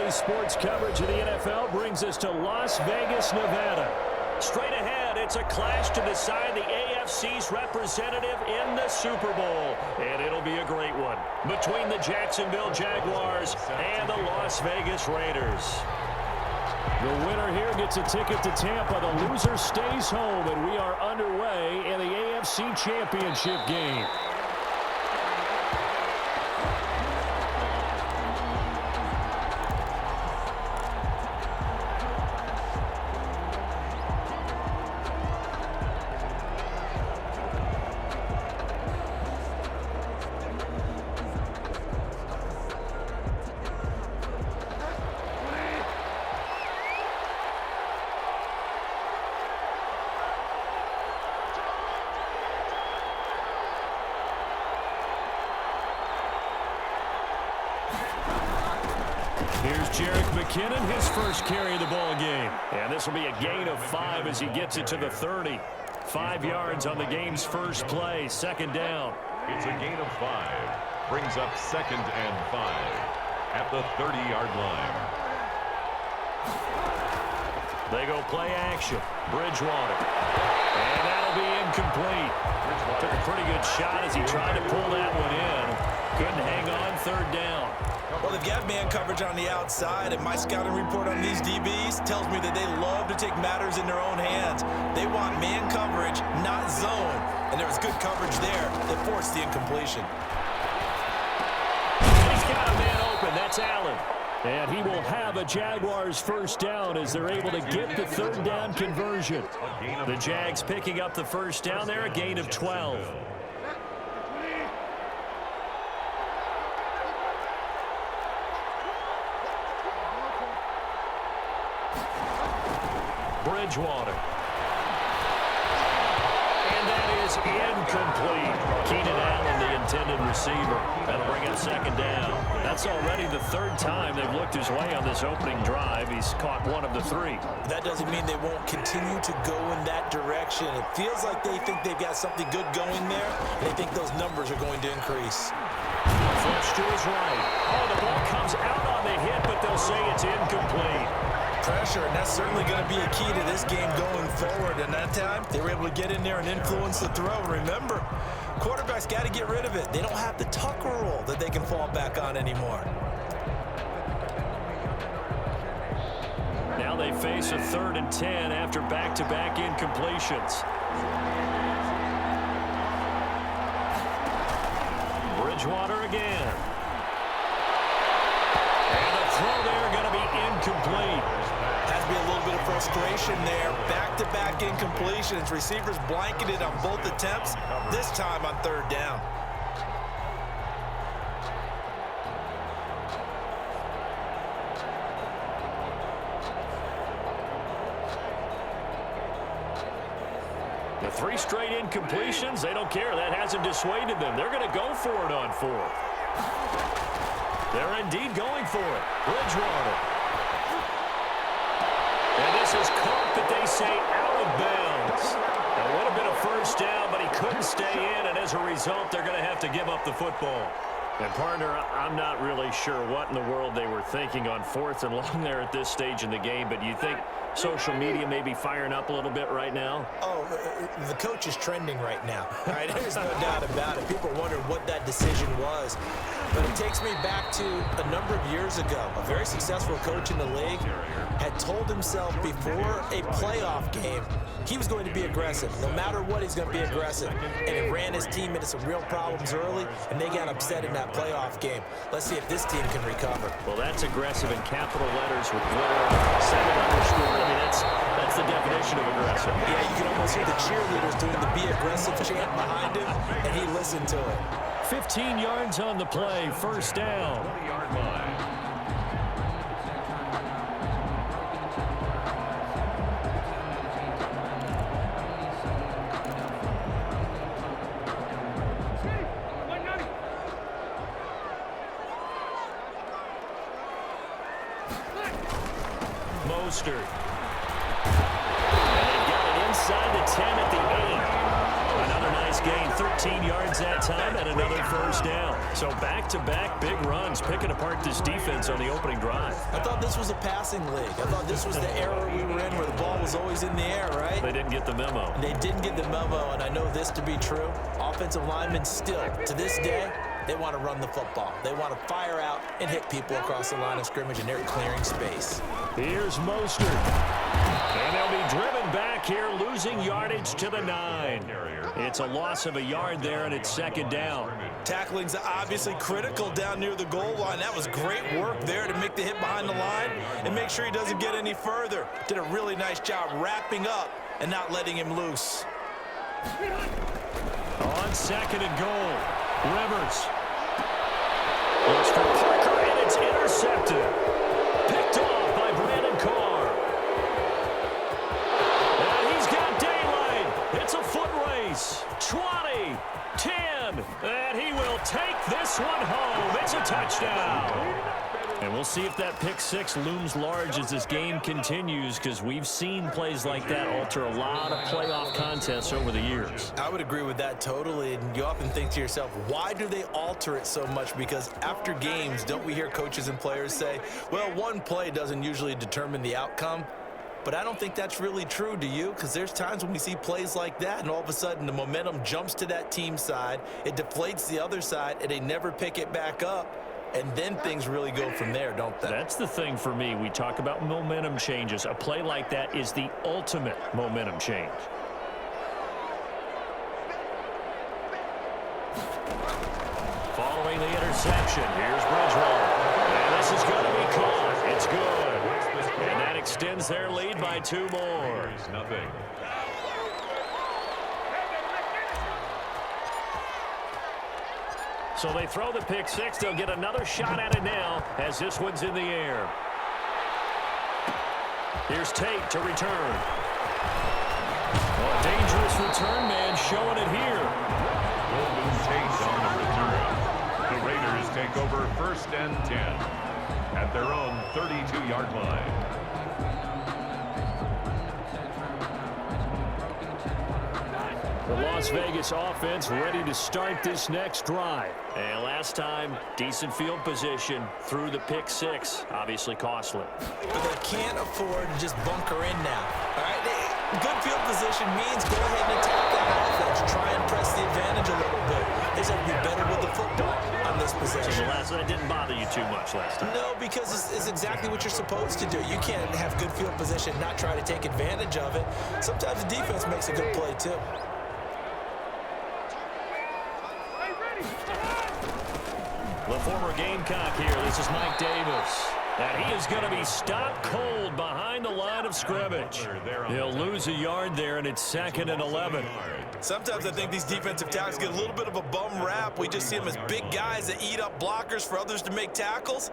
Today's sports coverage of the NFL brings us to Las Vegas, Nevada. Straight ahead, it's a clash to decide the AFC's representative in the Super Bowl. And it'll be a great one between the Jacksonville Jaguars and the Las Vegas Raiders. The winner here gets a ticket to Tampa. The loser stays home, and we are underway in the AFC Championship game. Here's Jerick McKinnon, his first carry of the ball game. And this will be a gain of 5 as he gets it to the 30. 5 yards on the game's first play, second down. It's a gain of 5. Brings up 2nd and 5 at the 30-yard line. They go play action. Bridgewater. And that'll be incomplete. Took a pretty good shot as he tried to pull that one in. Couldn't hang on, third down. Well, they've got man coverage on the outside, and my scouting report on these DBs tells me that they love to take matters in their own hands. They want man coverage, not zone. And there was good coverage there that forced the incompletion. He's got a man open. That's Allen. And he will have a Jaguars first down as they're able to get the third down conversion. The Jags picking up the first down there, a gain of 12. Bridgewater. And that is incomplete. Keenan Allen, the intended receiver. That'll bring up second down. That's already the third time they've looked his way on this opening drive. He's caught one of the 3. That doesn't mean they won't continue to go in that direction. It feels like they think they've got something good going there. They think those numbers are going to increase. Flush to his right. Oh, the ball comes out on the hit, but they'll say it's incomplete. Pressure, and that's certainly going to be a key to this game going forward. And that time, they were able to get in there and influence the throw. Remember, quarterbacks got to get rid of it. They don't have the Tucker rule that they can fall back on anymore. Now they face a 3rd and 10 after back-to-back incompletions. Bridgewater again. And the throw there going to be incomplete. Has to be a little bit of frustration there. Back-to-back incompletions. Receivers blanketed on both attempts, this time on 3rd down. The 3 straight incompletions, they don't care. That hasn't dissuaded them. They're going to go for it on 4th. They're indeed going for it. Bridgewater. And this is caught, but they say out of bounds. That would have been a first down, but he couldn't stay in, and as a result, they're going to have to give up the football. And, partner, I'm not really sure what in the world they were thinking on 4th and long there at this stage in the game, but you think social media may be firing up a little bit right now? Oh, the coach is trending right now. All right, there's no doubt about it. People are wondering what that decision was. But it takes me back to a number of years ago. A very successful coach in the league had told himself before a playoff game he was going to be aggressive. No matter what, he's going to be aggressive. And it ran his team into some real problems early, and they got upset in that playoff game. Let's see if this team can recover. Well, that's aggressive in capital letters with glitter, 7 underscore. I mean, that's the definition of aggressive. Yeah, you can almost hear the cheerleaders doing the be aggressive chant behind him, and he listened to it. 15 yards on the play, first down. 20-yard line. Mostert. And they've got it inside the 10 at the 8. Another nice gain, 13 yards that time, and another first down. So back-to-back big runs, picking apart this defense on the opening drive. I thought this was a passing league. I thought this was the era we were in where the ball was always in the air, right? They didn't get the memo. They didn't get the memo, and I know this to be true. Offensive linemen still, to this day, they want to run the football. They want to fire out and hit people across the line of scrimmage, and they're clearing space. Here's Mostert. And they'll be driven back here, losing yardage to the 9. It's a loss of a yard there, and it's second down. Tackling's obviously critical down near the goal line. That was great work there to make the hit behind the line and make sure he doesn't get any further. Did a really nice job wrapping up and not letting him loose. On second and goal, Rivers. Looks for Parker, and it's intercepted. Picked off by Brandon Carr. And he's got daylight. It's a foot race. 20, 10, and he will take this one home. It's a touchdown. And we'll see if that pick six looms large as this game continues, because we've seen plays like that alter a lot of playoff contests over the years. I would agree with that totally, and you often think to yourself, why do they alter it so much? Because after games, don't we hear coaches and players say, well, one play doesn't usually determine the outcome? But I don't think that's really true, do you? Because there's times when we see plays like that, and all of a sudden the momentum jumps to that team side, it deflates the other side, and they never pick it back up. And then things really go from there, don't they? That's the thing for me. We talk about momentum changes. A play like that is the ultimate momentum change. Following the interception, here's Bridgewater. And this is going to be caught. It's good. And that extends their lead by 2 more. Nothing. So they throw the pick six. They'll get another shot at it now as this one's in the air. Here's Tate to return. Oh, a dangerous return man showing it here. Golden Tate on the return. The Raiders take over 1st and 10 at their own 32-yard line. The Las Vegas offense ready to start this next drive. And last time, decent field position through the pick six. Obviously costly. But they can't afford to just bunker in now. All right, good field position means go ahead and attack that offense. Try and press the advantage a little bit. They just have to be better with the football on this possession. So that didn't bother you too much last time. No, because it's exactly what you're supposed to do. You can't have good field position, not try to take advantage of it. Sometimes the defense makes a good play too. The former Gamecock here. This is Mike Davis. And he is going to be stopped cold behind the line of scrimmage. He'll lose a yard there, and it's 2nd and 11. Sometimes I think these defensive tackles get a little bit of a bum rap. We just see them as big guys that eat up blockers for others to make tackles.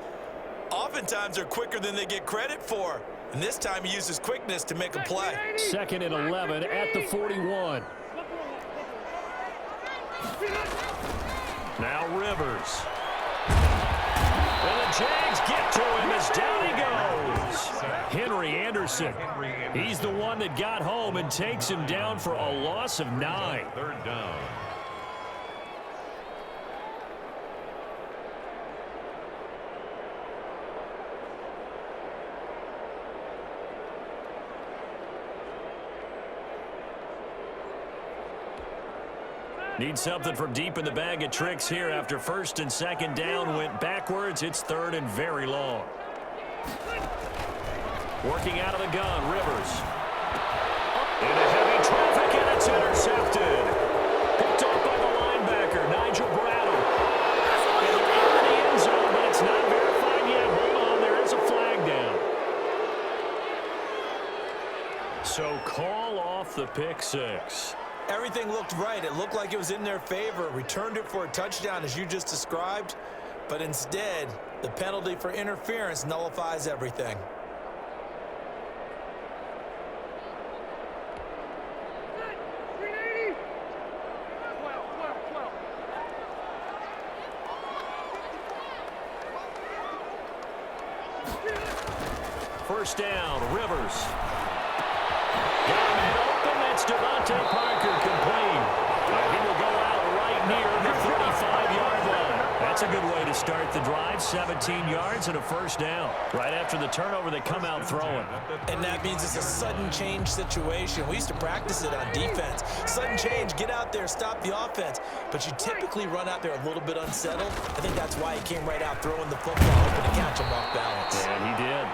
Oftentimes they're quicker than they get credit for. And this time he uses quickness to make a play. 2nd and 11 at the 41. Now Rivers. And the Jags get to him as down he goes. Henry Anderson. He's the one that got home and takes him down for a loss of 9. 3rd down. Need something from deep in the bag of tricks here after 1st and 2nd down went backwards. It's 3rd and very long. Working out of the gun, Rivers. Into heavy traffic, and it's intercepted. Picked off by the linebacker, Nigel Bradham. And they're in the end zone, but it's not verified yet. Hold on, there is a flag down. So call off the pick six. Everything looked right. It looked like it was in their favor. Returned it for a touchdown, as you just described. But instead, the penalty for interference nullifies everything. First down, Rivers. Got him open. That's Devontae Parker complete. start the drive, 17 yards and a first down. Right after the turnover, they come out throwing. And that means it's a sudden change situation. We used to practice it on defense. Sudden change, get out there, stop the offense. But you typically run out there a little bit unsettled. I think that's why he came right out throwing the football, hoping to catch him off balance. And he did.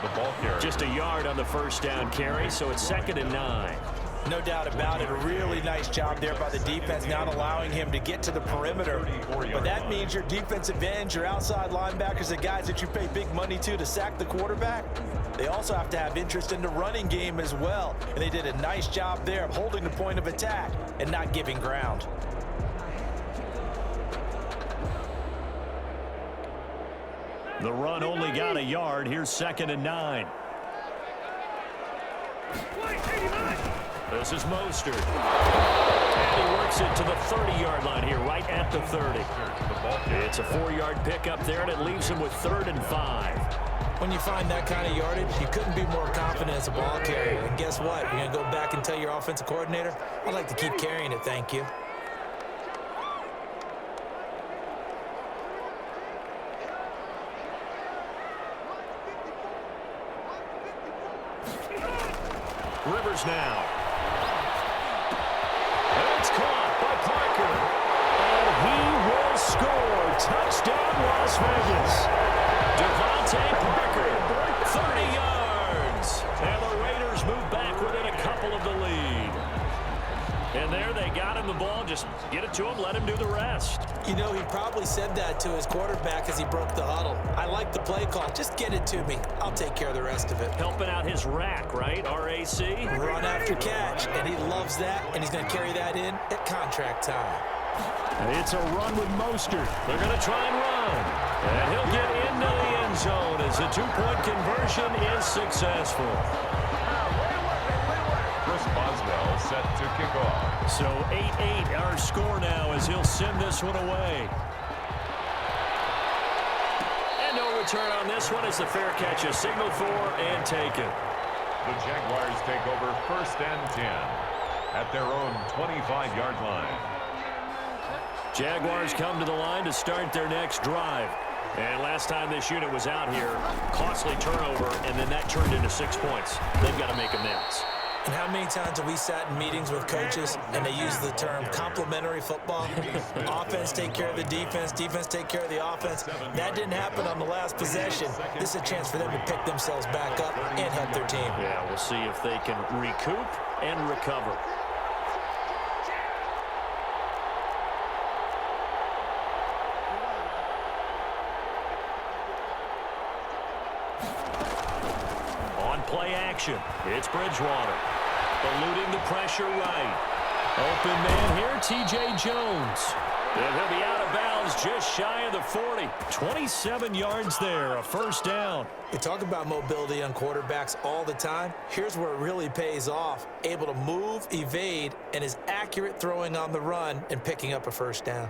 The ball carrier. Just a yard on the first down carry, so it's 2nd and 9. No doubt about it. A really nice job there by the defense, not allowing him to get to the perimeter. But that means your defensive ends, your outside linebackers, the guys that you pay big money to sack the quarterback, they also have to have interest in the running game as well. And they did a nice job there of holding the point of attack and not giving ground. The run only got a yard. Here's 2nd and 9. This is Mostert. And he works it to the 30-yard line here, right at the 30. It's a 4-yard pickup there, and it leaves him with 3rd and 5. When you find that kind of yardage, you couldn't be more confident as a ball carrier. And guess what? You're going to go back and tell your offensive coordinator, I'd like to keep carrying it, thank you. Rivers now. It's caught by Parker. And he will score. Touchdown, Las Vegas. Devontae Parker, 30 yards. And the Raiders move back within a couple of the lead. And there they got him the ball. Just get it to him, let him do the rest. You know, he probably said that to his quarterback as he broke the huddle. I like the play call. Just get it to me. I'll take care of the rest of it. Helping out his rack, right? RAC. Run after catch, and he loves that, and he's going to carry that in at contract time. It's a run with Mostert. They're going to try and run. And he'll get into the end zone as the two-point conversion is successful. Boswell set to kick off. So 8-8 our score now as he'll send this one away. And no return on this one as the fair catch is signaled for and taken. The Jaguars take over 1st and 10 at their own 25-yard line. Jaguars come to the line to start their next drive. And last time this unit was out here, costly turnover, and then that turned into 6 points. They've got to make amends. And how many times have we sat in meetings with coaches and they use the term complementary football? Offense take care of the defense, defense take care of the offense. That didn't happen on the last possession. This is a chance for them to pick themselves back up and help their team. Yeah, we'll see if they can recoup and recover. On play action, it's Bridgewater. Eluding the pressure right. Open man here, T.J. Jones. And he'll be out of bounds just shy of the 40. 27 yards there, a first down. We talk about mobility on quarterbacks all the time. Here's where it really pays off. Able to move, evade, and is accurate throwing on the run and picking up a first down.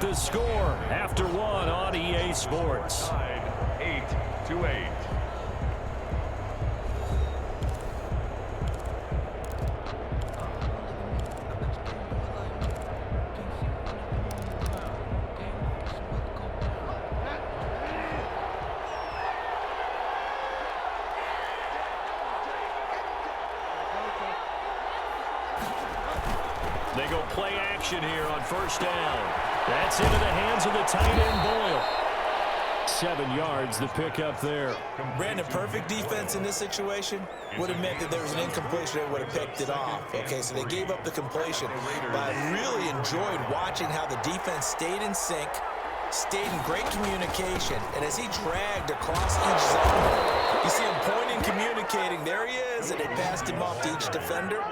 The score after one on EA Sports. 8-8. They go play action here on first down. That's into the hands of the tight end Boyle. 7 yards the pickup there. Brandon, perfect defense in this situation would have meant that there was an incompletion that would have picked it off. Okay, so they gave up the completion. But I really enjoyed watching how the defense stayed in sync, stayed in great communication, and as he dragged across each zone, you see him pointing, communicating. There he is, and they passed him off to each defender.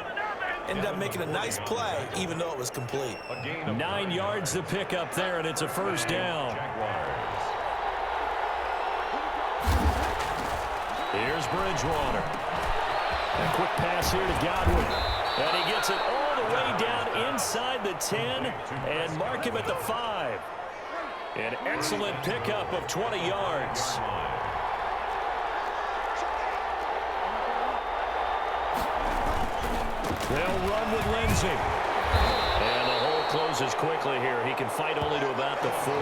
Ended up making a nice play, even though it was complete. 9 yards the pickup there, and it's a first down. Here's Bridgewater. A quick pass here to Godwin. And he gets it all the way down inside the 10 and mark him at the 5. An excellent pickup of 20 yards. They'll run with Lindsey. And the hole closes quickly here. He can fight only to about the 4.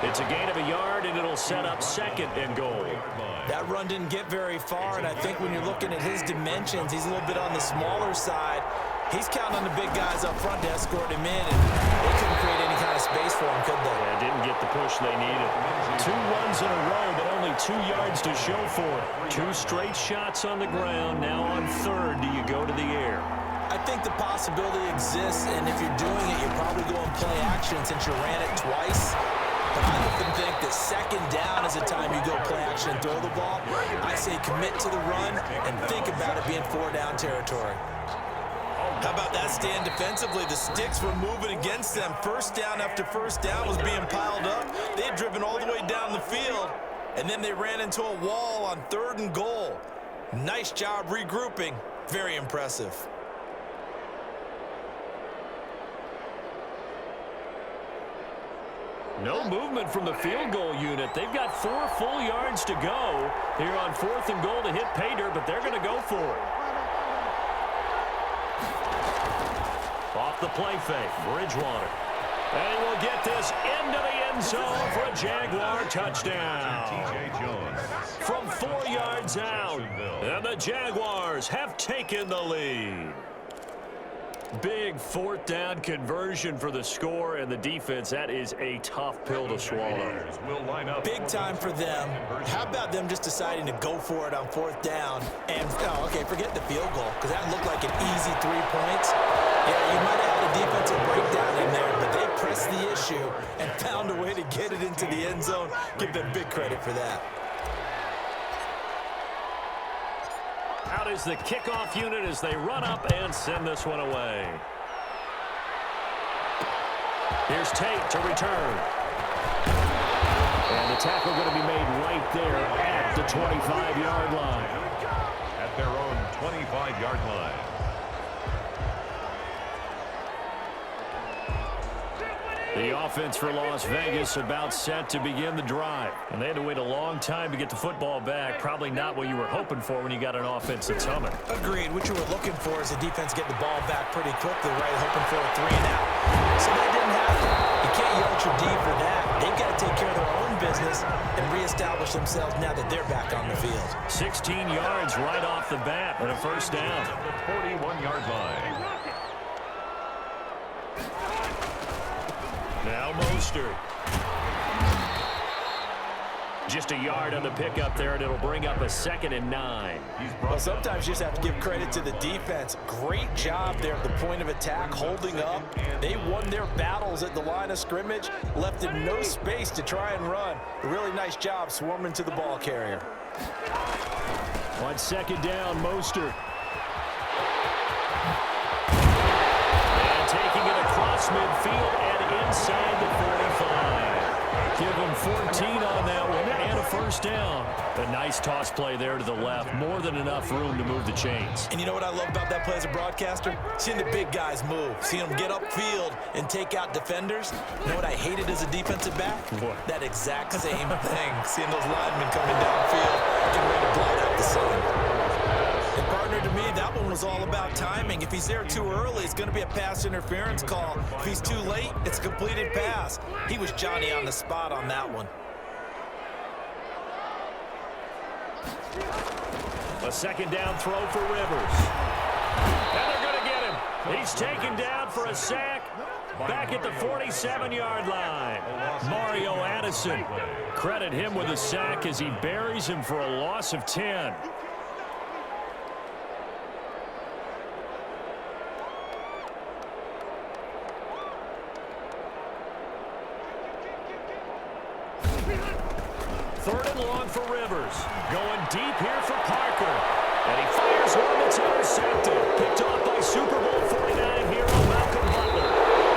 It's a gain of a yard, and it'll set up 2nd and goal. That run didn't get very far, and I think when you're looking at his dimensions, he's a little bit on the smaller side. He's counting on the big guys up front to escort him in, and they couldn't create any kind of space for him, could they? Yeah, didn't get the push they needed. 2 runs in a row, but only 2 yards to show for it. 2 straight shots on the ground. Now on 3rd, do you go to the air? I think the possibility exists, and if you're doing it, you're probably going play action since you ran it twice. But I often think that 2nd down is the time you go play action and throw the ball. I say commit to the run and think about it being 4-down territory. How about that stand defensively? The sticks were moving against them. 1st down after 1st down was being piled up. They had driven all the way down the field, and then they ran into a wall on 3rd and goal. Nice job regrouping. Very impressive. No movement from the field goal unit. They've got 4 full yards to go here on 4th and goal to hit pay dirt, but they're going to go for it. Off the play fake, Bridgewater. And he will get this into the end zone for a Jaguar touchdown. From 4 yards out, and the Jaguars have taken the lead. Big 4th down conversion for the score, and the defense, that is a tough pill to swallow. Big time for them. How about them just deciding to go for it on 4th down? And, oh, okay, forget the field goal, because that looked like an easy 3 points. Yeah, you might have had a defensive breakdown in there, but they pressed the issue and found a way to get it into the end zone. Give them big credit for that. Out is the kickoff unit as they run up and send this one away. Here's Tate to return. And the tackle going to be made right there at the 25-yard line. At their own 25-yard line. The offense for Las Vegas about set to begin the drive. And they had to wait a long time to get the football back. Probably not what you were hoping for when you got an offense that's humming. Agreed. What you were looking for is the defense get the ball back pretty quickly, right? Hoping for a 3 and out. So that didn't happen. You can't yell at your D for that. They've got to take care of their own business and reestablish themselves now that they're back on the field. 16 yards right off the bat and a 1st down. The 41-yard line. Now Mostert. Just a yard on the pickup there, and it'll bring up a 2nd and 9. Well, sometimes you just have to give credit to the defense. Great job there at the point of attack, holding up. They won their battles at the line of scrimmage, left them no space to try and run. A really nice job swarming to the ball carrier. On 2nd down, Mostert. And taking it across midfield and inside the 45. Give him 14 on that one and a 1st down. A nice toss play there to the left. More than enough room to move the chains. And you know what I love about that play as a broadcaster? Seeing the big guys move. Seeing them get upfield and take out defenders. You know what I hated as a defensive back? What? That exact same thing. Seeing those linemen coming downfield, getting ready to blot out the sun. And partner, to me, that one was all about timing. If he's there too early, it's going to be a pass interference call. If he's too late, it's a completed pass. He was Johnny on the spot on that one. A 2nd down throw for Rivers. And they're going to get him. He's taken down for a sack back at the 47-yard line. Mario Addison. Credit him with a sack as he buries him for a loss of 10. Third and long for Rivers. Going deep here for Parker. And he fires one that's intercepted. Picked off by Super Bowl 49 hero Malcolm Butler.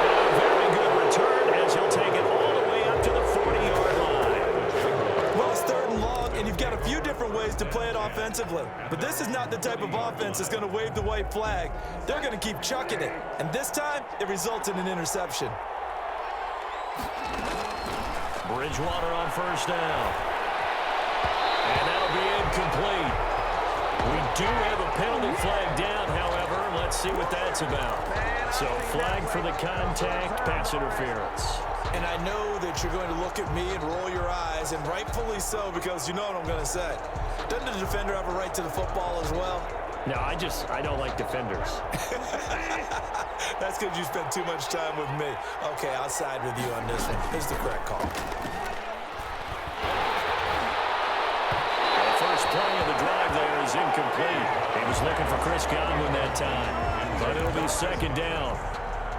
And a very good return as he'll take it all the way up to the 40-yard line. Well, it's 3rd and long, and you've got a few different ways to play it offensively. But this is not the type of offense that's going to wave the white flag. They're going to keep chucking it. And this time, it results in an interception. Bridgewater on first down. And that'll be incomplete. We do have a penalty flag down, however. Let's see what that's about. So flag for the contact, pass interference. And I know that you're going to look at me and roll your eyes, and rightfully so, because you know what I'm going to say. Doesn't the defender have a right to the football as well? No, I don't like defenders. That's because you spent too much time with me. Okay, I'll side with you on this one. Here's the correct call. The first play of the drive there is incomplete. He was looking for Chris Godwin that time, but it'll be second down.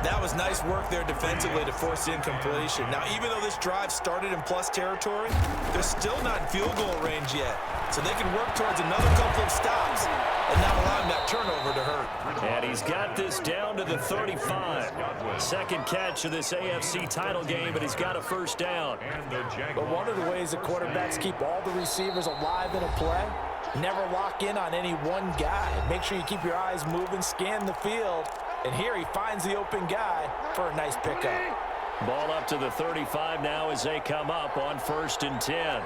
That was nice work there defensively to force the incompletion. Now, even though this drive started in plus territory, they're still not in field goal range yet. So they can work towards another couple of stops and not allowing that turnover to hurt. And he's got this down to the 35. Second catch of this AFC title game, but he's got a first down. But one of the ways the quarterbacks keep all the receivers alive in a play, never lock in on any one guy. Make sure you keep your eyes moving, scan the field. And here he finds the open guy for a nice pickup. Ball up to the 35 now as they come up on 1st and 10.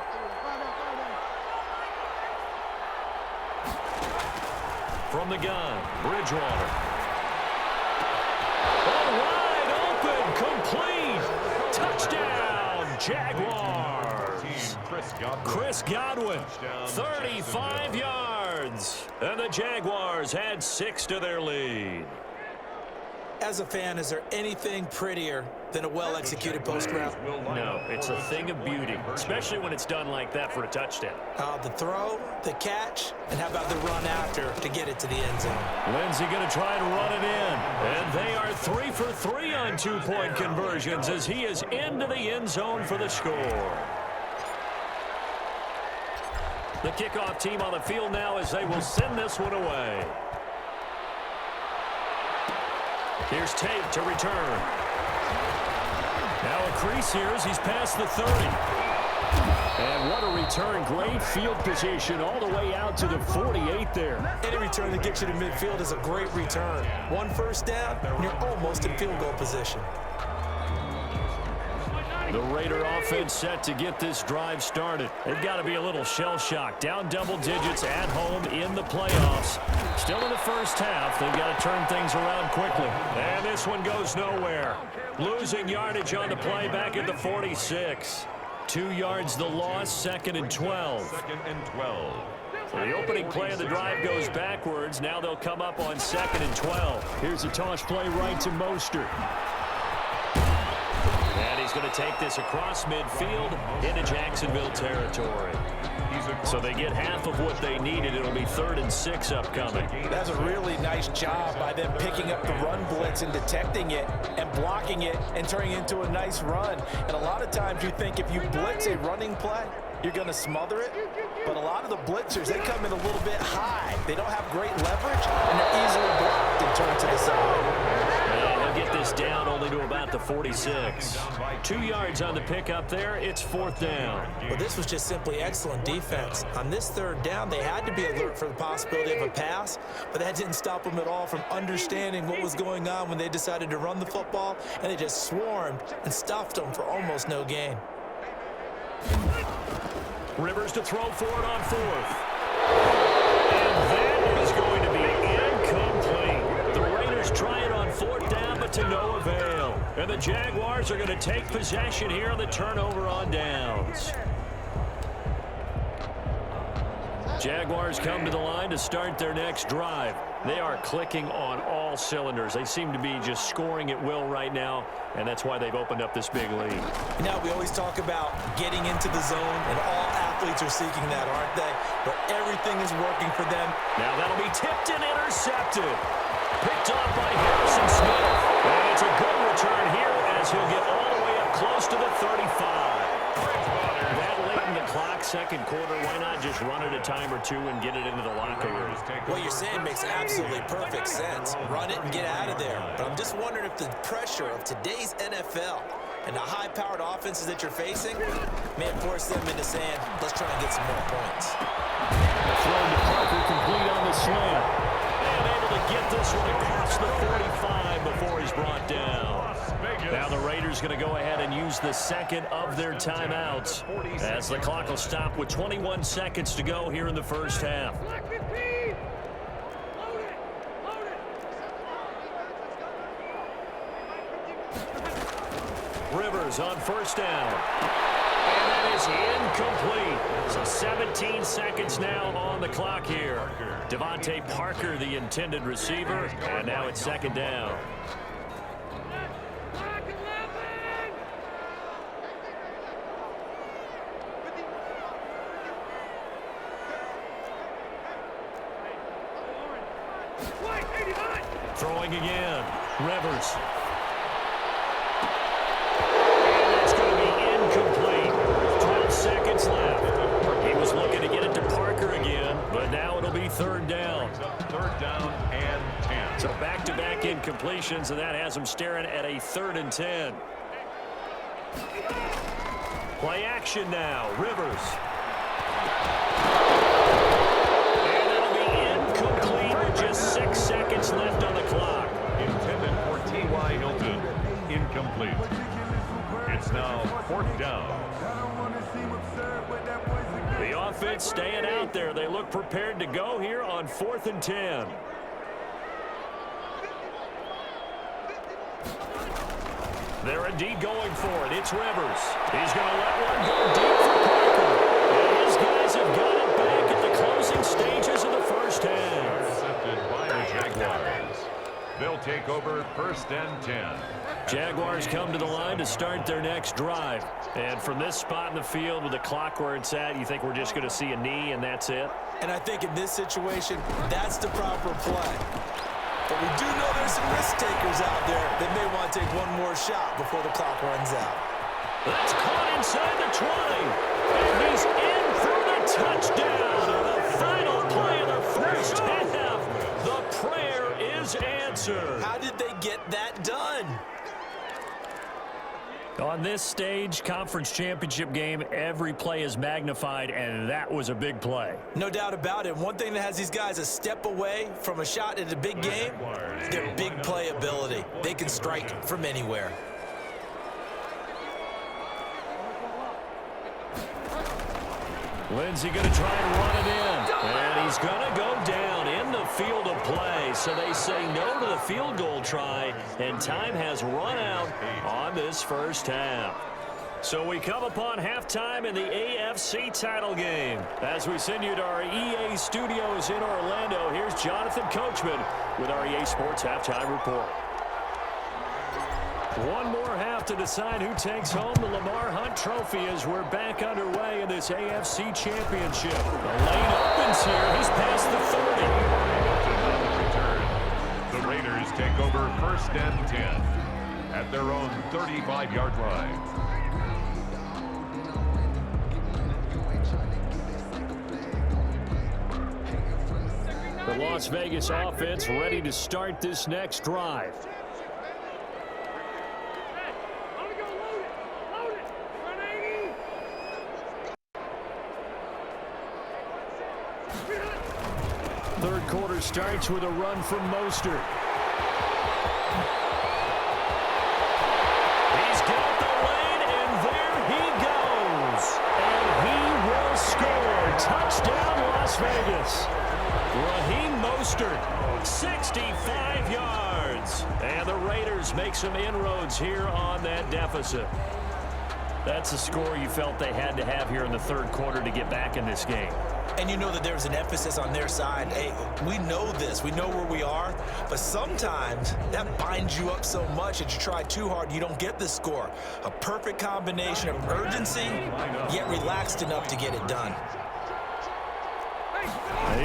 From the gun, Bridgewater. Oh, wide open, complete. Touchdown, Jaguars. Chris Godwin, 35 yards. And the Jaguars had 6 to their lead. As a fan, is there anything prettier than a well-executed post route? No, it's a thing of beauty, especially when it's done like that for a touchdown. The throw, the catch, and how about the run after to get it to the end zone? Lindsey going to try to run it in. And they are 3 for 3 on two-point conversions as he is into the end zone for the score. The kickoff team on the field now as they will send this one away. Here's Tate to return. Now a crease here as he's past the 30. And what a return. Great field position all the way out to the 48 there. Any return that gets you to midfield is a great return. One first down, and you're almost in field goal position. The Raider offense set to get this drive started. They've got to be a little shell-shocked. Down double digits at home in the playoffs. Still in the first half. They've got to turn things around quickly. And this one goes nowhere. Losing yardage on the play back at the 46. 2 yards the loss, 2nd and 12. So the opening play of the drive goes backwards. Now they'll come up on 2nd and 12. Here's a toss play right to Mostert. And he's going to take this across midfield into Jacksonville territory. So they get half of what they needed. It'll be 3rd and 6 upcoming. That's a really nice job by them picking up the run blitz and detecting it and blocking it and turning it into a nice run. And a lot of times you think if you blitz a running play, you're going to smother it. But a lot of the blitzers, they come in a little bit high. They don't have great leverage, and they're easily blocked and turned to the side. And they'll get this down only to about the 46. 2 yards on the pickup there. It's 4th down. Well, this was just simply excellent defense. On this 3rd down, they had to be alert for the possibility of a pass, but that didn't stop them at all from understanding what was going on when they decided to run the football, and they just swarmed and stuffed them for almost no gain. Rivers to throw for it on 4th. And that is going to be incomplete. The Raiders try it on 4th down, but to no avail. And the Jaguars are going to take possession here on the turnover on downs. Jaguars come to the line to start their next drive. They are clicking on all cylinders. They seem to be just scoring at will right now, and that's why they've opened up this big lead. You know, we always talk about getting into the zone, and all athletes are seeking that, aren't they? But everything is working for them. Now that'll be tipped and intercepted. Picked off by Harrison Smith. And it's a good return here as he'll get all the way up close to the 35. That late in the clock, 2nd quarter, why not just run it a time or two and get it into the locker room? What you're saying makes absolutely perfect sense. Run it and get out of there. But I'm just wondering if the pressure of today's NFL and the high-powered offenses that you're facing may force them into saying, let's try and get some more points. Throw to Parker, complete on the slant. And able to get this one across the 45 before he's brought down. Now the Raiders going to go ahead and use the second of their timeouts as the clock will stop with 21 seconds to go here in the first half. Rivers on first down. And that is incomplete. So 17 seconds now on the clock here. Devontae Parker, the intended receiver, and now it's second down. Throwing again. Rivers. Incomplete. 12 seconds left. He was looking to get it to Parker again, but now it'll be third down. Third down and 10. So back-to-back incompletions, and that has him staring at a 3rd and 10. Play action now. Rivers. And that'll be incomplete with just 6 seconds left on the clock. Intended for T.Y. Hilton. Incomplete. It's now 4th down. The offense staying out there. They look prepared to go here on 4th and 10. They're indeed going for it. It's Rivers. He's going to let one go deep for Parker. And his guys have got it back at the closing stages of the first half. Intercepted by the Jaguars. They'll take over 1st and 10. Jaguars come to the line to start their next drive. And from this spot in the field with the clock where it's at, you think we're just going to see a knee and that's it? And I think in this situation, that's the proper play. But we do know there's some risk takers out there that may want to take one more shot before the clock runs out. That's caught inside the 20. And he's in for the touchdown. The final play of the first half. The prayer is answered. How did they get that done? On this stage, conference championship game, every play is magnified, and that was a big play. No doubt about it. One thing that has these guys a step away from a shot at a big game, their big play ability. They can strike from anywhere. Lindsey going to try and run it in, and he's going to go down in the field of play. So they say no to the field goal try, and time has run out on this first half. So we come upon halftime in the AFC title game. As we send you to our EA studios in Orlando, here's Jonathan Coachman with our EA Sports Halftime Report. One more half to decide who takes home the Lamar Hunt Trophy as we're back underway in this AFC Championship. The lane opens here. He's past the 30. The Raiders take over 1st and 10 at their own 35-yard line. The Las Vegas offense ready to start this next drive. Third quarter starts with a run from Mostert. He's got the lane, and there he goes. And he will score. Touchdown, Las Vegas. Raheem Mostert, 65 yards. And the Raiders make some inroads here on that deficit. That's a score you felt they had to have here in the third quarter to get back in this game. And you know that there's an emphasis on their side. Hey, we know this. We know where we are. But sometimes that binds you up so much that you try too hard, you don't get the score. A perfect combination of urgency, yet relaxed enough to get it done.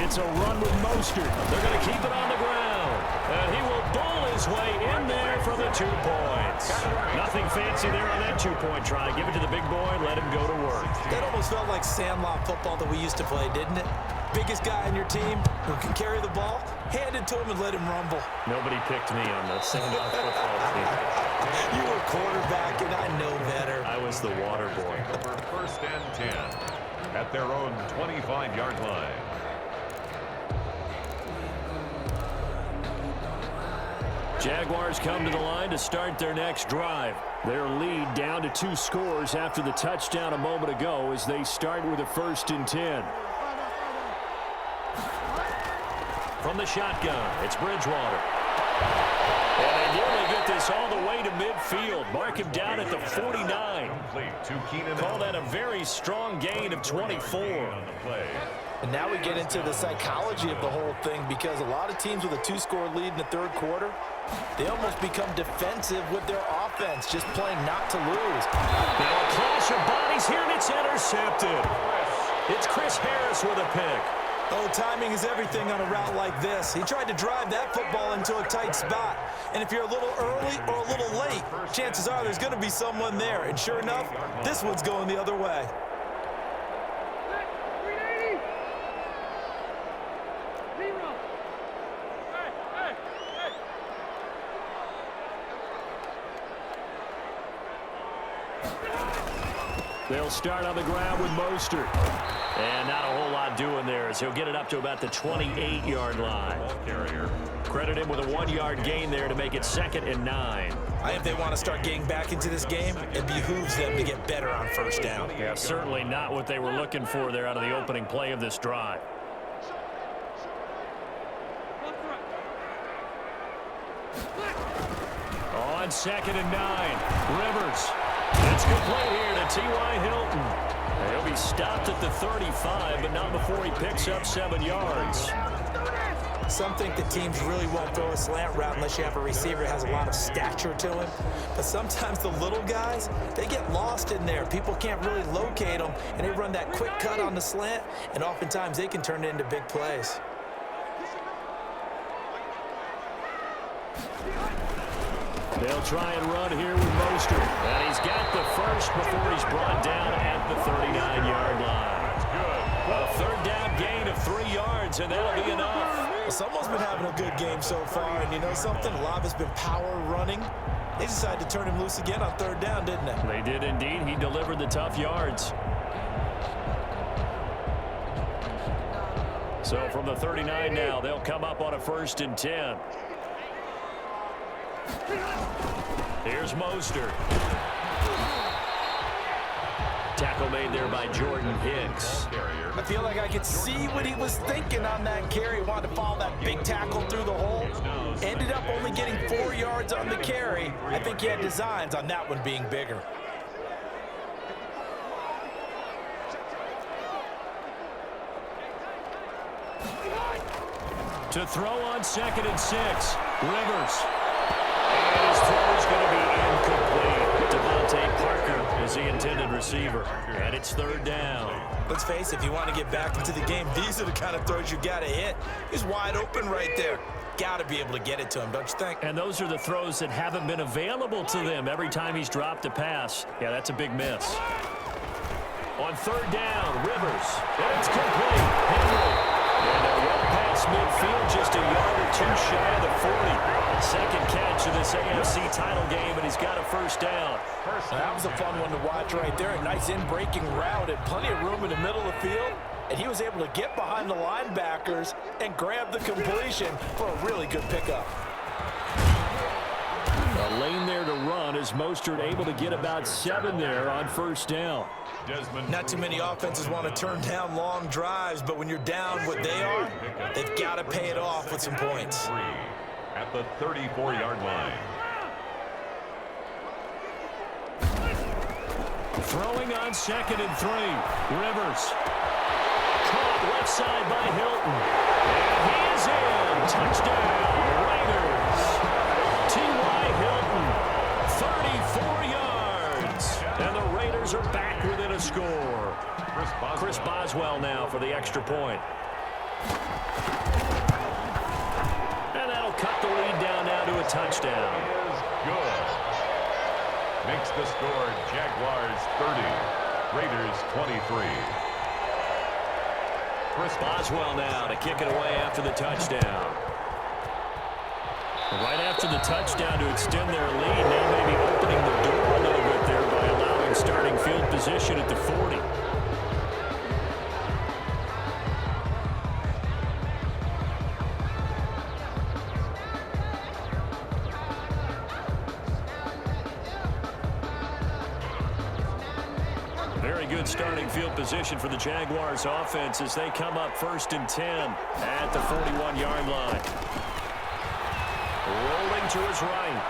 It's a run with Mostert. They're going to keep it on the ground. And he will bull his way in there for the 2 points. Nothing fancy there on that 2-point try. Give it to the big boy, let him go to work. That almost felt like Sandlot football that we used to play, didn't it? Biggest guy on your team who can carry the ball, hand it to him and let him rumble. Nobody picked me on the Sandlot football team. You were quarterback, and I know better. I was the water boy. Over 1st and 10 at their own 25-yard line. Jaguars come to the line to start their next drive. Their lead down to 2 scores after the touchdown a moment ago as they start with a 1st and 10. From the shotgun, it's Bridgewater. And they nearly get this all the way to midfield. Mark him down at the 49. Call that a very strong gain of 24. And now we get into the psychology of the whole thing, because a lot of teams with a 2-score lead in the 3rd quarter, they almost become defensive with their offense, just playing not to lose. Now a clash of bodies here, and it's intercepted. It's Chris Harris with a pick. Oh, timing is everything on a route like this. He tried to drive that football into a tight spot. And if you're a little early or a little late, chances are there's going to be someone there. And sure enough, this one's going the other way. They'll start on the ground with Mostert. And not a whole lot doing there as he'll get it up to about the 28-yard line. Credit him with a 1-yard gain there to make it 2nd and 9. I think they want to start getting back into this game. It behooves them to get better on 1st down. Yeah, certainly not what they were looking for there out of the opening play of this drive. On 2nd and 9, Rivers. It's complete here to T.Y. Hilton. He'll be stopped at the 35, but not before he picks up 7 yards. Some think the teams really won't throw a slant route unless you have a receiver that has a lot of stature to him. But sometimes the little guys, they get lost in there. People can't really locate them, and they run that quick cut on the slant, and oftentimes they can turn it into big plays. They'll try and run here with Mostert. And he's got the first before he's brought down at the 39-yard line. A 3rd down gain of 3 yards, and that'll be enough. Well, someone's been having a good game so far, and you know something? A lot has been power running. They decided to turn him loose again on 3rd down, didn't they? They did indeed. He delivered the tough yards. So from the 39 now, they'll come up on a 1st and 10. Here's Mostert. Tackle made there by Jordan Hicks. I feel like I could see what he was thinking on that carry. Wanted to follow that big tackle through the hole. Ended up only getting 4 yards on the carry. I think he had designs on that one being bigger. To throw on 2nd and 6, Rivers. And his throw is going to be incomplete. Devontae Parker is the intended receiver. And it's 3rd down. Let's face it, if you want to get back into the game, these are the kind of throws you got to hit. He's wide open right there. Got to be able to get it to him, don't you think? And those are the throws that haven't been available to them every time he's dropped a pass. Yeah, that's a big miss. On 3rd down, Rivers. And it's complete. Henry. And they're well past midfield, just a yard or 2 shy of the 40. Second catch of this AFC title game, and he's got a 1st down. That was a fun one to watch right there. A nice in-breaking route and plenty of room in the middle of the field. And he was able to get behind the linebackers and grab the completion for a really good pickup. A lane there to run as Mostert able to get about 7 there on 1st down. Not too many offenses want to turn down long drives, but when you're down what they are, they've got to pay it off with some points. At the 34-yard line. Throwing on 2nd and 3. Rivers. Caught left side by Hilton. And he is in. Touchdown, Raiders. T.Y. Hilton, 34 yards. And the Raiders are back within a score. Chris Boswell now for the extra point. And that'll cut the lead down now to a touchdown. Is good. Makes the score Jaguars 30, Raiders 23. Chris Boswell now to kick it away after the touchdown. Right after the touchdown to extend their lead, now maybe opening the door a little bit there by allowing starting field position at the 40. good starting field position for the Jaguars offense as they come up 1st and 10 at the 41-yard line. Rolling to his right.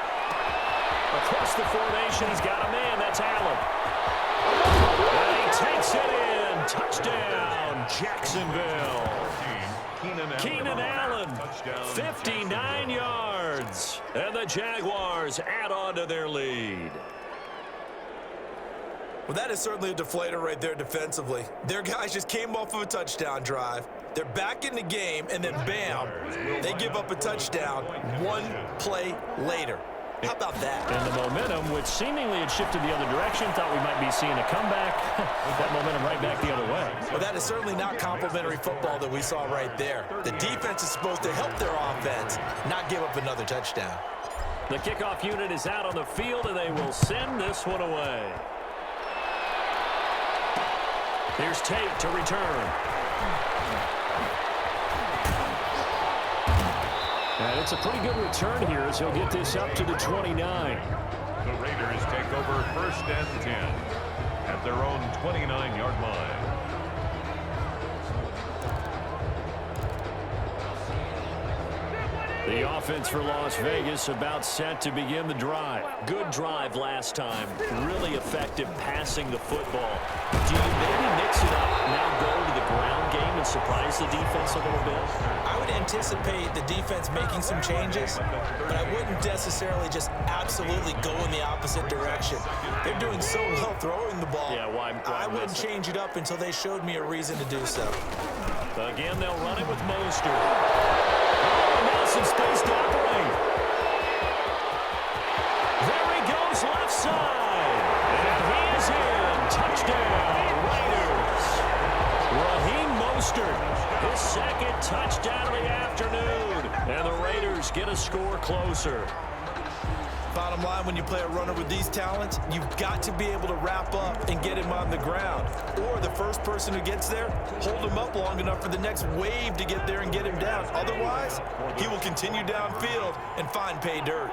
Across the formation, he's got a man. That's Allen. And he takes it in. Touchdown, Jacksonville. Keenan Allen, 59 yards. And the Jaguars add on to their lead. Well, that is certainly a deflator right there defensively. Their guys just came off of a touchdown drive. They're back in the game, and then bam, they give up a touchdown 1 play later. How about that? And the momentum, which seemingly had shifted the other direction, thought we might be seeing a comeback. That momentum right back the other way. Well, that is certainly not complimentary football that we saw right there. The defense is supposed to help their offense, not give up another touchdown. The kickoff unit is out on the field, and they will send this one away. Here's Tate to return. And it's a pretty good return here as he'll get this up to the 29. The Raiders take over 1st and 10 at their own 29-yard line. The offense for Las Vegas about set to begin the drive. Good drive last time. Really effective passing the football. Do you maybe mix it up, now go to the ground game and surprise the defense a little bit? I would anticipate the defense making some changes, but I wouldn't necessarily just absolutely go in the opposite direction. They're doing so well throwing the ball. Yeah, why I wouldn't change it up until they showed me a reason to do so. Again, they'll run it with Mostert. Now some space to operate. There he goes left side. And he is in. Touchdown, Raiders. Raheem Mostert, his 2nd touchdown of the afternoon. And the Raiders get a score closer. Bottom line, when you play a runner with these talents, you've got to be able to wrap up and get him on the ground. Or the first person who gets there, hold him up long enough for the next wave to get there and get him down. Otherwise, he will continue downfield and find pay dirt.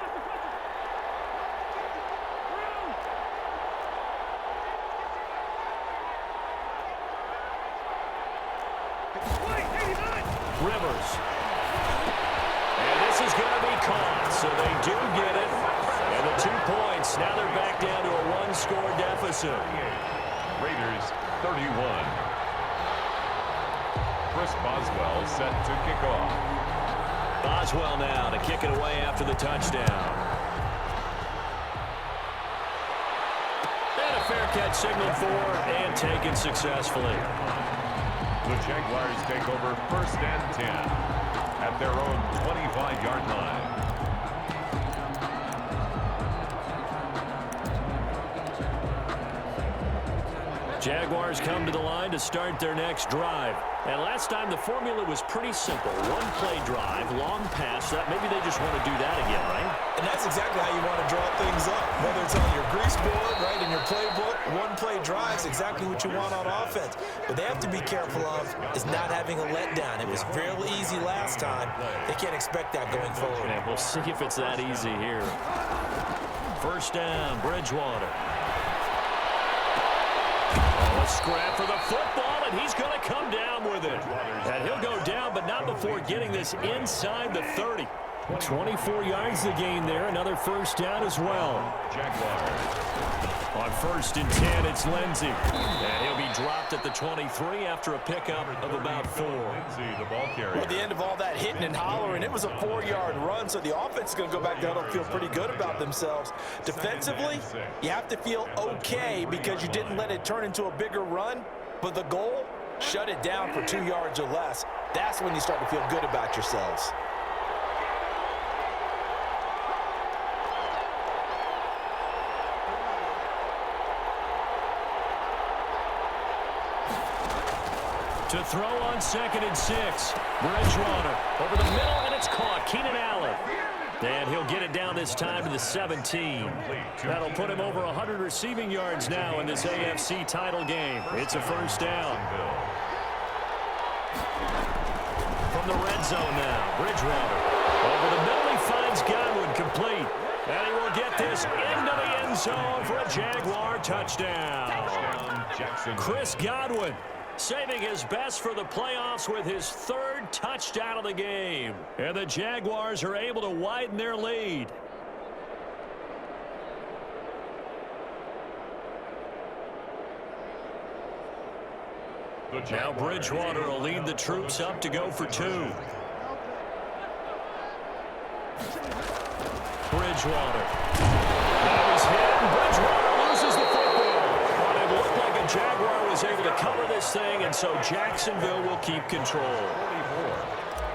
Rivers. And this is going to be caught, so they do get it. And the 2 points, now they're back down to a 1-score deficit. Raiders 31. Chris Boswell set to kick off. Boswell now to kick it away after the touchdown. And a fair catch signaled for and taken successfully. The Jaguars take over 1st and 10 at their own 25-yard line. Jaguars come to the line to start their next drive. And last time the formula was pretty simple. 1-play drive, long pass. Maybe they just want to do that again, right? And that's exactly how you want to draw things up. Whether it's on your grease board, right, in your playbook, 1-play drive is exactly what you want on offense. What they have to be careful of is not having a letdown. It was fairly easy last time. They can't expect that going forward. Yeah, we'll see if it's that easy here. 1st down, Bridgewater. Scrap for the football, and he's going to come down with it. And he'll go down, but not before getting this inside the 30. 24 yards to gain there. Another 1st down as well. Jaguars. On 1st and 10, it's Lindsey. And he'll be dropped at the 23 after a pickup of about 4. Lindsey, the ball carrier. At the end of all that hitting and hollering, it was a 4-yard run, so the offense is going to go back down and feel pretty good about themselves. Defensively, you have to feel okay because you didn't let it turn into a bigger run, but the goal, shut it down for 2 yards or less. That's when you start to feel good about yourselves. To throw on 2nd and 6. Bridgewater over the middle, and it's caught. Keenan Allen. And he'll get it down this time to the 17. That'll put him over 100 receiving yards now in this AFC title game. It's a 1st down. From the red zone now, Bridgewater. Over the middle, he finds Godwin complete. And he will get this this into the end zone for a Jaguar touchdown. Chris Godwin saving his best for the playoffs with his third touchdown of the game. And the Jaguars are able to widen their lead. Now Bridgewater will lead the troops up to go for 2. Bridgewater. Now he's hit, and Bridgewater loses the football. But it looked like a Jaguar was able to cover this thing, and so Jacksonville will keep control.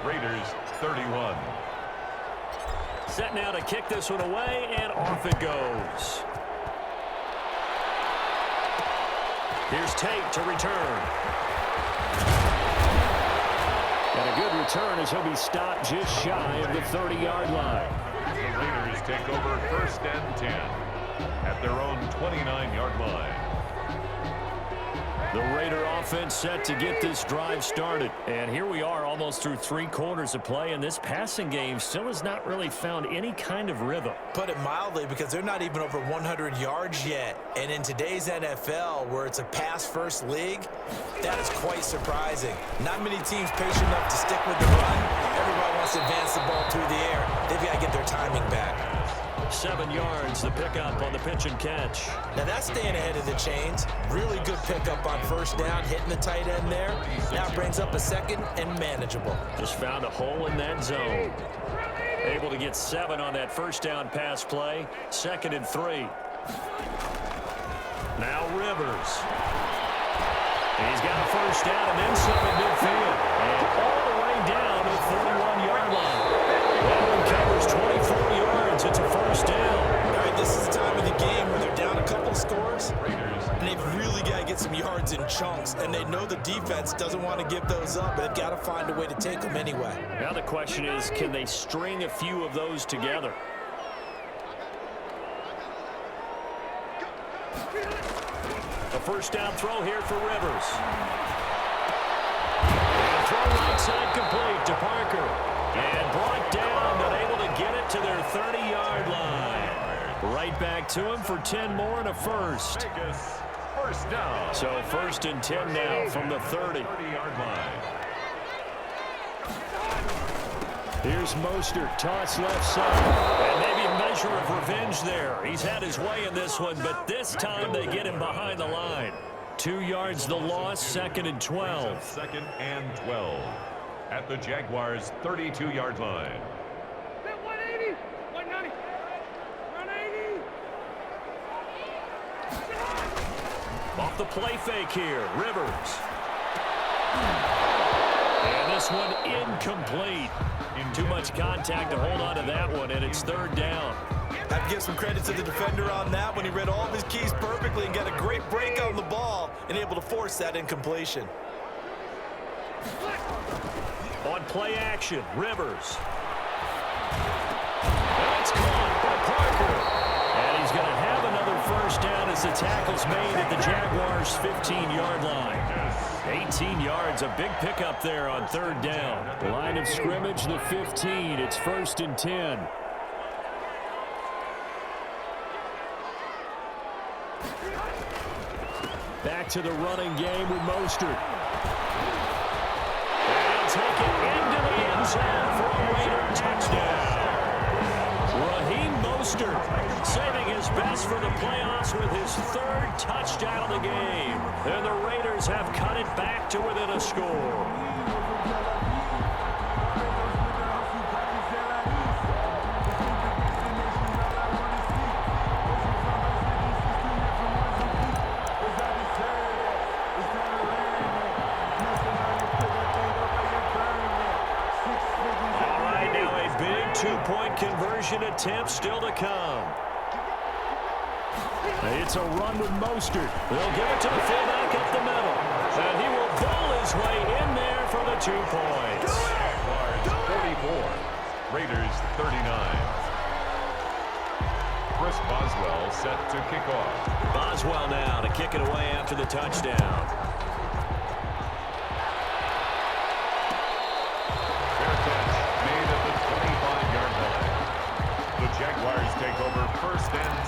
44. Raiders 31. Set now to kick this one away, and off it goes. Here's Tate to return. And a good return as he'll be stopped just shy of the 30-yard line. The Raiders take over 1st and 10 at their own 29-yard line. The Raider offense set to get this drive started. And here we are almost through 3 quarters of play, and this passing game still has not really found any kind of rhythm. Put it mildly, because they're not even over 100 yards yet. And in today's NFL, where it's a pass-first league, that is quite surprising. Not many teams patient enough to stick with the run. Everybody wants to advance the ball through the air. They've got to get their timing back. 7 yards, the pickup on the pitch and catch. Now that's staying ahead of the chains. Really good pickup on 1st down, hitting the tight end there. Now brings up a 2nd and manageable. Just found a hole in that zone. Able to get 7 on that 1st down pass play. 2nd and 3. Now Rivers. He's got a 1st down and then some at midfield. And all the way down to the 31-yard line. That one covers 24 yards. It's a 1st down. All right, this is the time of the game where they're down a couple scores, and they've really got to get some yards in chunks, and they know the defense doesn't want to give those up, but they've got to find a way to take them anyway. Now the question is, can they string a few of those together? A 1st down throw here for Rivers. And throw right side complete to Parker. And brought down, but able to get it to their 30-yard line. Right back to him for 10 more and a 1st. Vegas, 1st down. So 1st and 10 now from the 30. 30-yard line. Here's Mostert, toss left side. And maybe a measure of revenge there. He's had his way in this one, but this time they get him behind the line. 2 yards the loss, 2nd and 12. 2nd and 12 at the Jaguars' 32-yard line. 180, 190, 180. Off the play fake here, Rivers. And this one incomplete. Too much contact to hold on to that one, and it's 3rd down. I have to give some credit to the defender on that one. He read all of his keys perfectly and got a great break on the ball and able to force that incompletion. On play action, Rivers. That's caught by Parker. And he's going to have another 1st down as the tackle's made at the Jaguars' 15-yard line. 18 yards, a big pickup there on 3rd down. Line of scrimmage, the 15. It's 1st and 10. Back to the running game with Mostert. They'll take it into the end zone for a Raider touchdown. Raheem Mostert saving his best for the playoffs with his 3rd touchdown of the game. And the Raiders have cut it back to within a score. Two-point conversion attempt still to come. It's a run with Mostert. They'll give it to the fullback up the middle. And he will bowl his way in there for the 2 points. Jaguars 44, Raiders 39. Chris Boswell set to kick off. Boswell now to kick it away after the touchdown. Jaguars take over 1st and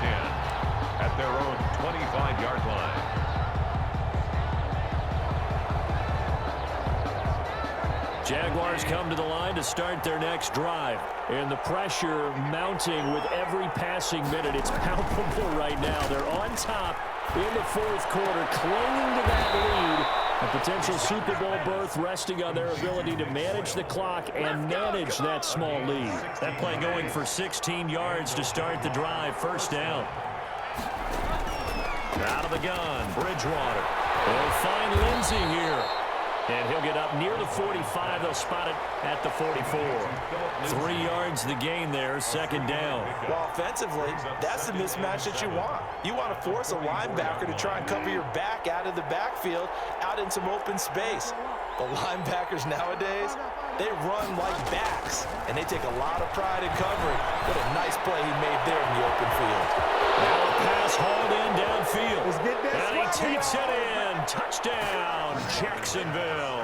Jaguars come to the line to start their next drive. And the pressure mounting with every passing minute. It's palpable right now. They're on top in the fourth quarter, clinging to that lead. A potential Super Bowl berth resting on their ability to manage the clock and manage that small lead. That play going for 16 yards to start the drive. First down. Out of the gun, Bridgewater. They'll find Lindsey here. And he'll get up near the 45. They'll spot it at the 44. 3 yards the gain there, second down. Well, offensively, that's the mismatch that you want. You want to force a linebacker to try and cover your back out of the backfield, out in some open space. The linebackers nowadays, they run like backs, and they take a lot of pride in covering. What a nice play he made there in the open field. Now a pass hauled in downfield. And he takes it in. Touchdown, Jacksonville.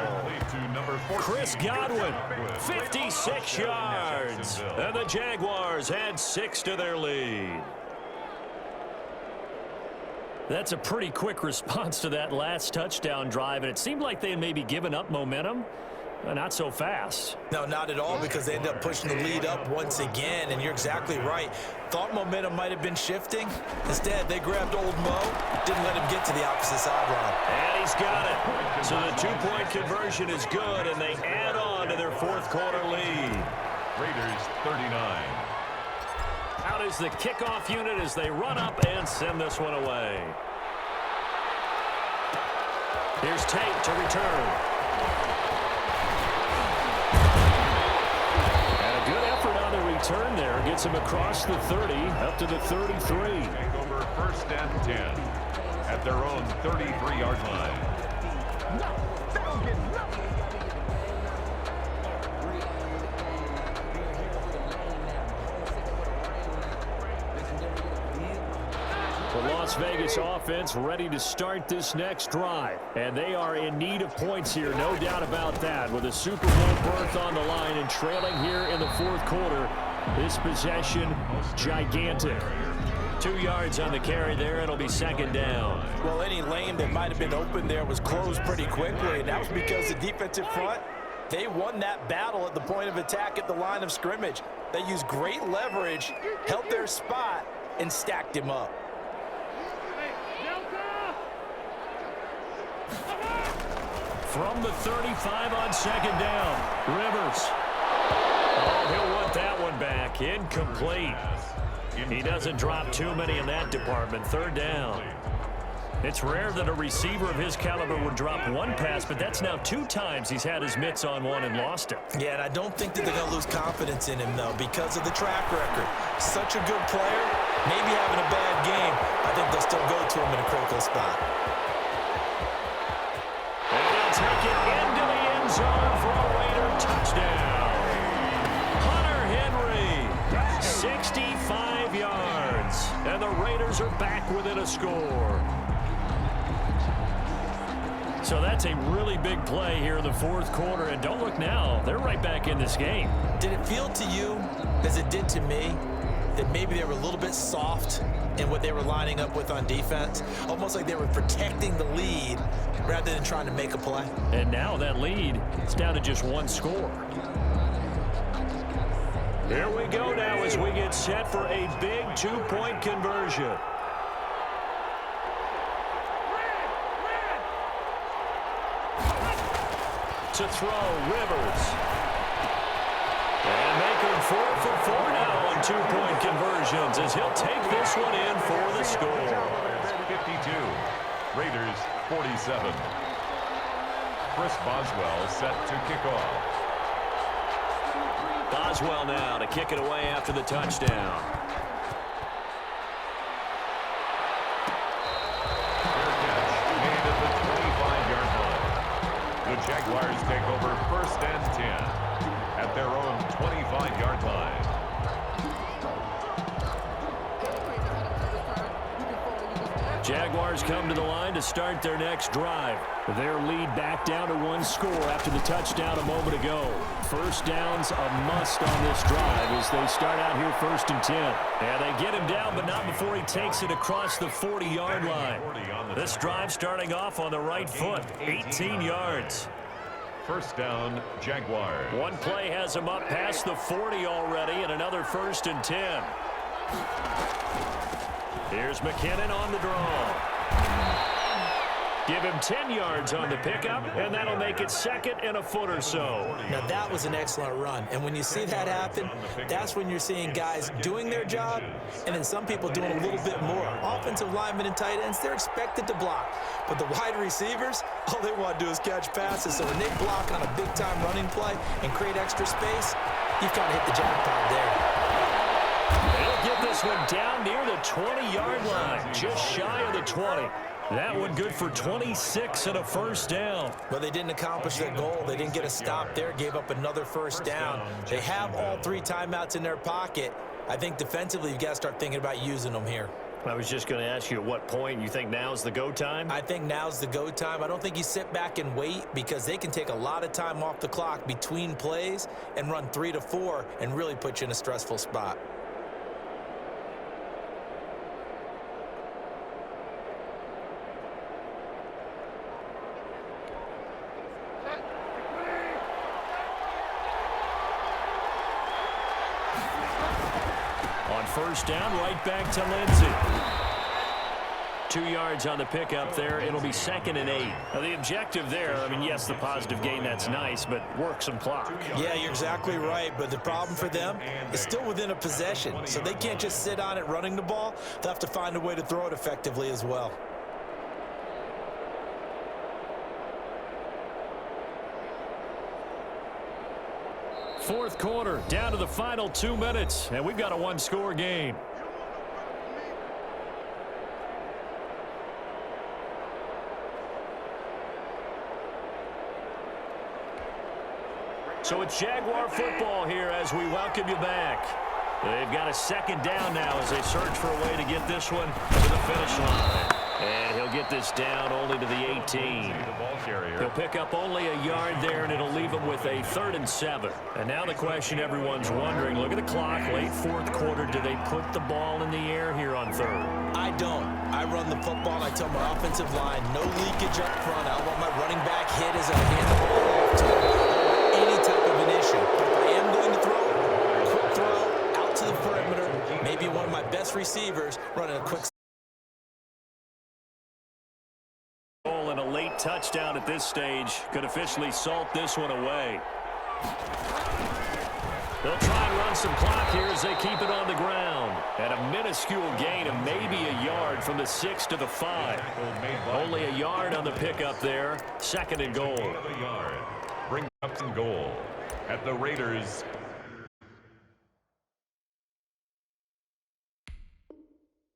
Chris Godwin, 56 yards. And the Jaguars add 6 to their lead. That's a pretty quick response to that last touchdown drive, and it seemed like they had maybe given up momentum. Not so fast. No, not at all, because they end up pushing the lead up once again, and you're exactly right. Thought momentum might have been shifting. Instead, they grabbed old Mo, didn't let him get to the opposite sideline. And he's got it. So the two-point conversion is good, and they add on to their fourth quarter lead. Raiders 39. Out is the kickoff unit as they run up and send this one away. Here's Tate to return. Turn there, gets him across the 30, up to the 33. Take over first and 10 at their own 33-yard line. The Las Vegas offense ready to start this next drive. And they are in need of points here, no doubt about that. With a Super Bowl berth on the line and trailing here in the fourth quarter. This possession, gigantic. 2 yards on the carry there. It'll be second down. Well, any lane that might have been open there was closed pretty quickly, and that was because the defensive front, they won that battle at the point of attack at the line of scrimmage. They used great leverage, held their spot, and stacked him up. From the 35 on second down, Rivers. Oh, he'll want that one back. Incomplete. He doesn't drop too many in that department. Third down. It's rare that a receiver of his caliber would drop one pass, but that's now 2 times he's had his mitts on one and lost it. Yeah, and I don't think that they're going to lose confidence in him, though, because of the track record. Such a good player, maybe having a bad game. I think they'll still go to him in a critical spot. And they'll take it into the end zone for a Raider touchdown. 65 yards, and the Raiders are back within a score. So that's a really big play here in the fourth quarter, and don't look now, they're right back in this game. Did it feel to you, as it did to me, that maybe they were a little bit soft in what they were lining up with on defense? Almost like they were protecting the lead rather than trying to make a play. And now that lead is down to just 1 score. Here we go now as we get set for a big 2-point conversion. To throw, Rivers. And make him 4 for 4 now on 2-point conversions as he'll take this one in for the score. 52, Raiders 47. Chris Boswell set to kick off. Boswell now to kick it away after the touchdown. Fair catch made at the 25-yard line. The Jaguars take over first and 10 at their own 25-yard line. Jaguars come to the line to start their next drive. Their lead back down to 1 score after the touchdown a moment ago. First down's a must on this drive as they start out here first and 10. And they get him down, but not before he takes it across the 40-yard line. This drive starting off on the right foot, 18 yards. First down, Jaguars. One play has him up past the 40 already, and another 1st and 10. Here's McKinnon on the draw. Give him 10 yards on the pickup, and that'll make it 2nd and a foot or so. Now, that was an excellent run. And when you see that happen, that's when you're seeing guys doing their job, and then some people doing a little bit more. Offensive linemen and tight ends, they're expected to block. But the wide receivers, all they want to do is catch passes. So when they block on a big-time running play and create extra space, you've kind of hit the jackpot there. They'll get this one down near the 20-yard line, just shy of the 20. That one good for 26 and a 1st down. But they didn't accomplish their goal. They didn't get a stop there, gave up another 1st down. They have all 3 timeouts in their pocket. I think defensively you've got to start thinking about using them here. I was just going to ask you at what point you think now's the go time? I think now's the go time. I don't think you sit back and wait because they can take a lot of time off the clock between plays and run 3 to 4 and really put you in a stressful spot. On 1st down, right back to Lindsey. 2 yards on the pickup there. It'll be 2nd and 8. Now, the objective there, I mean, yes, the positive gain, that's nice, but work some clock. Yeah, you're exactly right, but the problem for them is still within a possession, so they can't just sit on it running the ball. They'll have to find a way to throw it effectively as well. Fourth quarter, down to the final 2 minutes, and we've got a one-score game. So it's Jaguar football here as we welcome you back. They've got a 2nd down now as they search for a way to get this one to the finish line. And he'll get this down only to the 18. He'll pick up only a yard there, and it'll leave him with a 3rd and 7. And now the question everyone's wondering, look at the clock, late 4th quarter, do they put the ball in the air here on 3rd? I don't. I run the football, and I tell my offensive line, no leakage up front. I want my running back hit as I hand the ball off to him. Any type of an issue. But if I am going to throw, quick throw, out to the perimeter, maybe one of my best receivers running a quick and a late touchdown at this stage could officially salt this one away. They'll try and run some clock here as they keep it on the ground. At a minuscule gain of maybe a yard from the 6 to the 5. Only a yard on the pickup there. 2nd and goal. Bring up some goal at the Raiders'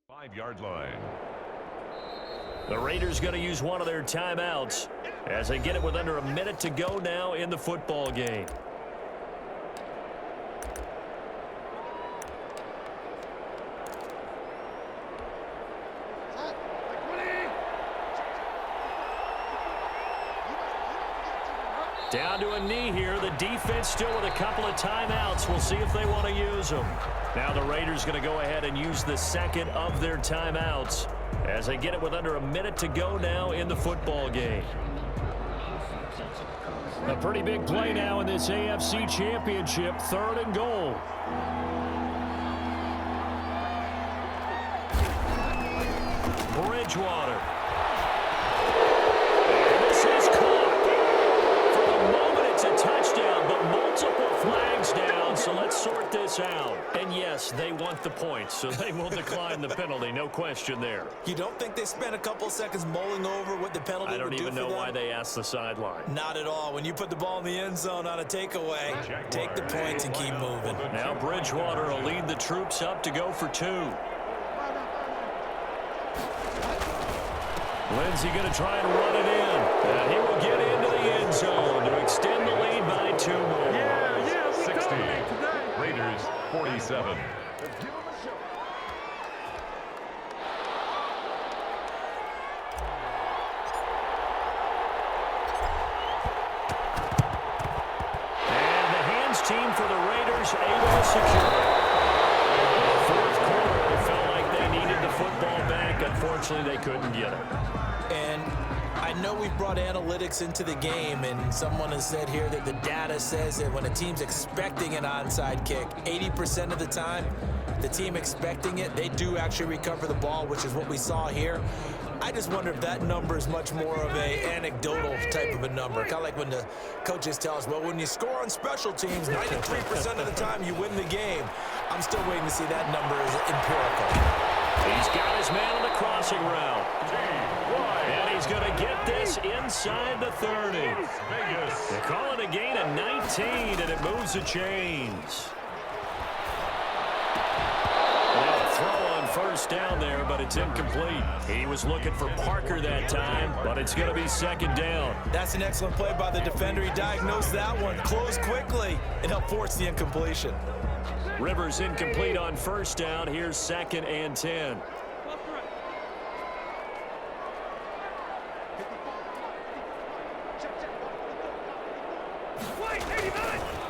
5-yard line. The Raiders going to use one of their timeouts as they get it with under a minute to go now in the football game. Down to a knee here. The defense still with a couple of timeouts. We'll see if they want to use them. Now the Raiders going to go ahead and use the 2nd of their timeouts as they get it with under a minute to go now in the football game. A pretty big play now in this AFC Championship. 3rd and goal. Bridgewater. And this is caught. For the moment, it's a touchdown, but multiple flags down, so let's sort this out. And yes, they want the points, so they will decline the penalty. No question there. You don't think they spent a couple seconds mulling over what the penalty would do for them? I don't even know why they asked the sideline. Not at all. When you put the ball in the end zone on a takeaway, take the points and keep moving. Now Bridgewater will lead the troops up to go for 2. Lindsey going to try and run it in. And he will get into the end zone to extend the lead by 2 more. 60. Raiders 47. And the hands team for the Raiders able to secure it. In the 4th quarter, it felt like they needed the football back. Unfortunately, they couldn't get it. And I know we've brought analytics into the game, and someone has said here that the data says that when a team's expecting an onside kick, 80% of the time, the team expecting it, they do actually recover the ball, which is what we saw here. I just wonder if that number is much more of a anecdotal type of a number. Kind of like when the coaches tell us, well, when you score on special teams, 93% of the time you win the game. I'm still waiting to see that number is empirical. He's got his man on the crossing route. And he's going to get this inside the 30. They call it a gain of 19, and it moves the chains. Throw on first down there, but it's incomplete. He was looking for Parker that time, but it's going to be second down. That's an excellent play by the defender. He diagnosed that one, closed quickly, and helped force the incompletion. Rivers incomplete on first down. Here's 2nd and 10.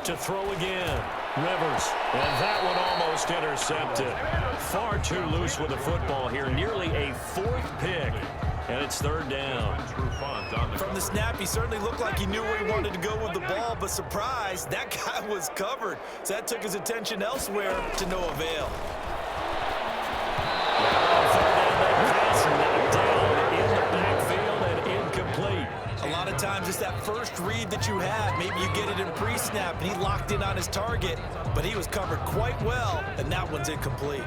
To throw again. Rivers, and that one almost intercepted. Far too loose with the football here. Nearly a 4th pick, and it's 3rd down. From the snap, he certainly looked like he knew where he wanted to go with the ball, but surprise, that guy was covered. So that took his attention elsewhere to no avail. A lot of times it's that first read that you have. Maybe you get it in pre-snap, and he locked in on his target, but he was covered quite well, and that one's incomplete.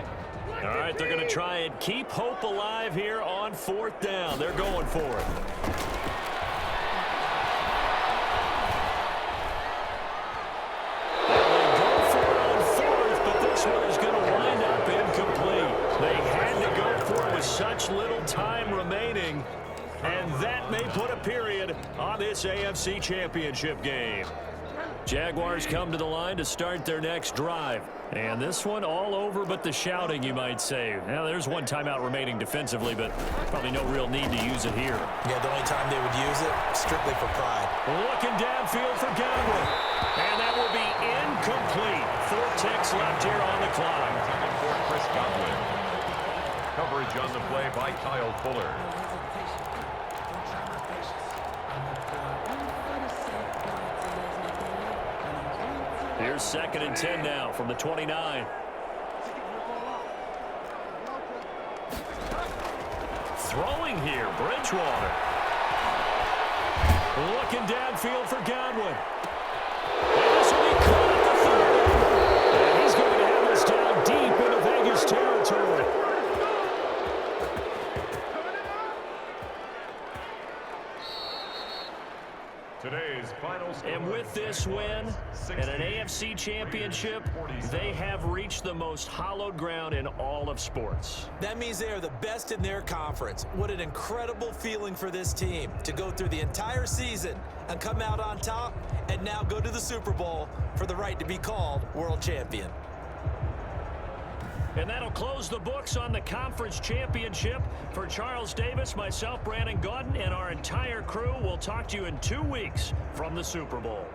All right, they're going to try and keep hope alive here on 4th down. They're going for it. And they go for it on 4th, but this one is going to wind up incomplete. They had to go for it with such little time remaining. And that may put a period on this AFC Championship game. Jaguars come to the line to start their next drive. And this one all over but the shouting, you might say. Now, there's one timeout remaining defensively, but probably no real need to use it here. Yeah, the only time they would use it, strictly for pride. Looking downfield for Godwin. And that will be incomplete. 4 ticks left here on the clock. For Chris Godwin. Coverage on the play by Kyle Fuller. Here's 2nd and 10 now from the 29. Throwing here, Bridgewater. Looking downfield for Godwin. And this will be caught at the 30. And he's going to have us down deep into Vegas territory. Today's final score. And with this win and an AFC championship, they have reached the most hallowed ground in all of sports. That means they are the best in their conference. What an incredible feeling for this team to go through the entire season and come out on top and now go to the Super Bowl for the right to be called world champion. And that'll close the books on the conference championship. For Charles Davis, myself, Brandon Gaudin, and our entire crew, we'll talk to you in 2 weeks from the Super Bowl.